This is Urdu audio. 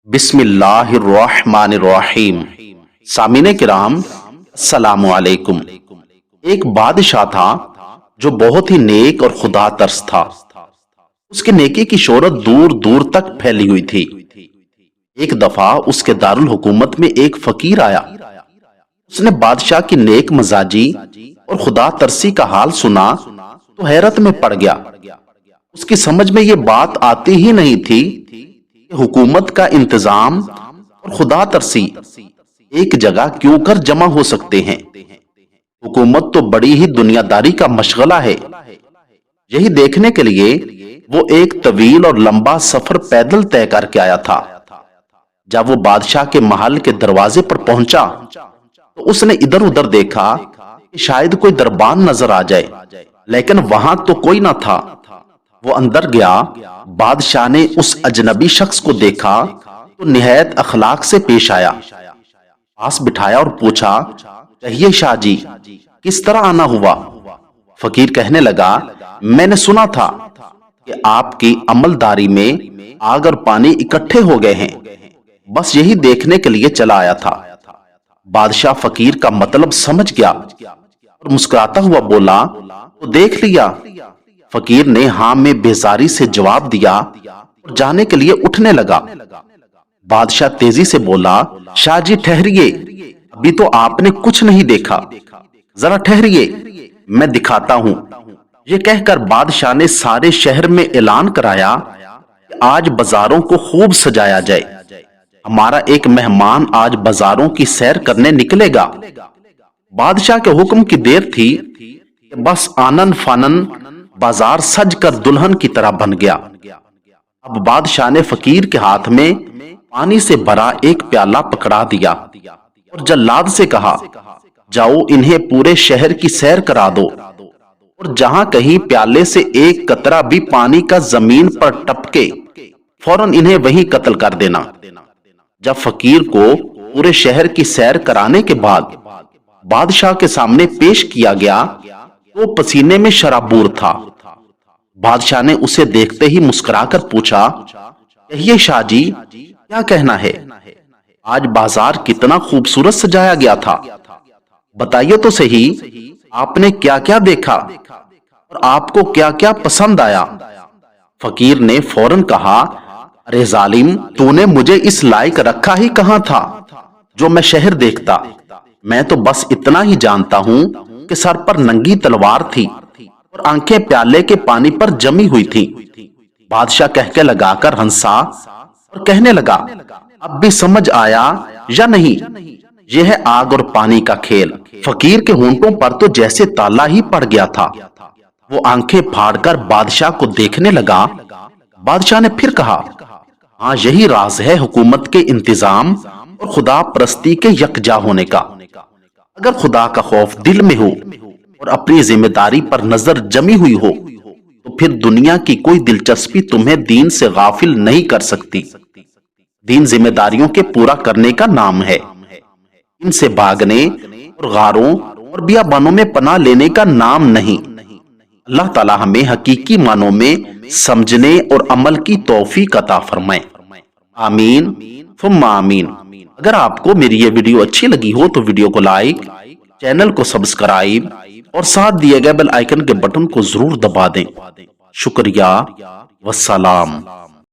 بسم اللہ الرحمن الرحیم۔ سامعین کرام السلام علیکم۔ ایک بادشاہ تھا جو بہت ہی نیک اور خدا ترس تھا۔ اس کے نیکی کی شہرت دور دور تک پھیلی ہوئی تھی۔ ایک دفعہ اس کے دارالحکومت میں ایک فقیر آیا۔ اس نے بادشاہ کی نیک مزاجی اور خدا ترسی کا حال سنا تو حیرت میں پڑ گیا۔ اس کی سمجھ میں یہ بات آتی ہی نہیں تھی کہ حکومت کا انتظام اور خدا ترسی ایک جگہ کیوں کر جمع ہو سکتے ہیں۔ حکومت تو بڑی ہی دنیا داری کا مشغلہ ہے۔ یہی دیکھنے کے لیے وہ ایک طویل اور لمبا سفر پیدل طے کر کے آیا تھا۔ جب وہ بادشاہ کے محل کے دروازے پر پہنچا تو اس نے ادھر ادھر دیکھا کہ شاید کوئی دربان نظر آ جائے، لیکن وہاں تو کوئی نہ تھا۔ وہ اندر گیا۔ بادشاہ نے اس اجنبی شخص کو دیکھا تو نہایت اخلاق سے پیش آیا، پاس بٹھایا اور پوچھا، کہیے شاہ جی، کس طرح آنا ہوا؟ فقیر کہنے لگا، میں نے سنا تھا کہ آپ کی عملداری میں آگ اور پانی اکٹھے ہو گئے ہیں، بس یہی دیکھنے کے لیے چلا آیا تھا۔ بادشاہ فقیر کا مطلب سمجھ گیا اور مسکراتا ہوا بولا، تو دیکھ لیا؟ فقیر نے ہاں میں بیزاری سے جواب دیا اور جانے کے لیے اٹھنے لگا۔ بادشاہ تیزی سے بولا، شاہ جی ٹھہریے، ابھی تو آپ نے کچھ نہیں دیکھا، ذرا ٹھہریے، میں دکھاتا ہوں۔ یہ کہہ کر بادشاہ نے سارے شہر میں اعلان کرایا کہ آج بازاروں کو خوب سجایا جائے، ہمارا ایک مہمان آج بازاروں کی سیر کرنے نکلے گا۔ بادشاہ کے حکم کی دیر تھی کہ بس آنن فانن بازار سج کر دلہن کی طرح بن گیا۔ اب بادشاہ نے فقیر کے ہاتھ میں پانی سے بھرا ایک پیالہ پکڑا دیا اور جلاد سے کہا، جاؤ انہیں پورے شہر کی سیر کرا دو اور جہاں کہیں پیالے سے ایک قطرہ بھی پانی کا زمین پر ٹپکے فوراً انہیں وہیں قتل کر دینا۔ جب فقیر کو پورے شہر کی سیر کرانے کے بعد بادشاہ کے سامنے پیش کیا گیا تو پسینے میں شرابور تھا۔ بادشاہ نے اسے دیکھتے ہی مسکرا کر پوچھا، کہیے شاہ جی، کیا کہنا ہے؟ آج بازار کتنا خوبصورت سجایا گیا تھا، بتائیے تو صحیح، آپ نے کیا کیا دیکھا اور آپ کو کیا کیا پسند آیا؟ فقیر نے فوراً کہا، ارے ظالم، تو نے مجھے اس لائق رکھا ہی کہاں تھا جو میں شہر دیکھتا؟ میں تو بس اتنا ہی جانتا ہوں کہ سر پر ننگی تلوار تھی اور آنکھیں پیالے کے پانی پر جمی ہوئی تھی۔ بادشاہ کہہ کے لگا کر ہنسا اور کہنے لگا، اب بھی سمجھ آیا یا نہیں؟ یہ ہے آگ اور پانی کا کھیل۔ فقیر کے ہونٹوں پر تو جیسے تالا ہی پڑ گیا تھا۔ وہ آنکھیں پھاڑ کر بادشاہ کو دیکھنے لگا۔ بادشاہ نے پھر کہا، ہاں یہی راز ہے حکومت کے انتظام اور خدا پرستی کے یکجا ہونے کا۔ اگر خدا کا خوف دل میں ہو اور اپنی ذمہ داری پر نظر جمی ہوئی ہو تو پھر دنیا کی کوئی دلچسپی تمہیں دین سے غافل نہیں کر سکتی۔ دین ذمہ داریوں کے پورا کرنے کا نام ہے، ان سے بھاگنے اور غاروں اور بیابانوں میں پناہ لینے کا نام نہیں۔ اللہ تعالی ہمیں حقیقی معنوں میں سمجھنے اور عمل کی توفیق عطا فرمائے، آمین ثم آمین۔ اگر آپ کو میری یہ ویڈیو اچھی لگی ہو تو ویڈیو کو لائک، چینل کو سبسکرائب اور ساتھ دیے گئے بیل آئیکن کے بٹن کو ضرور دبا دیں۔ شکریہ، والسلام۔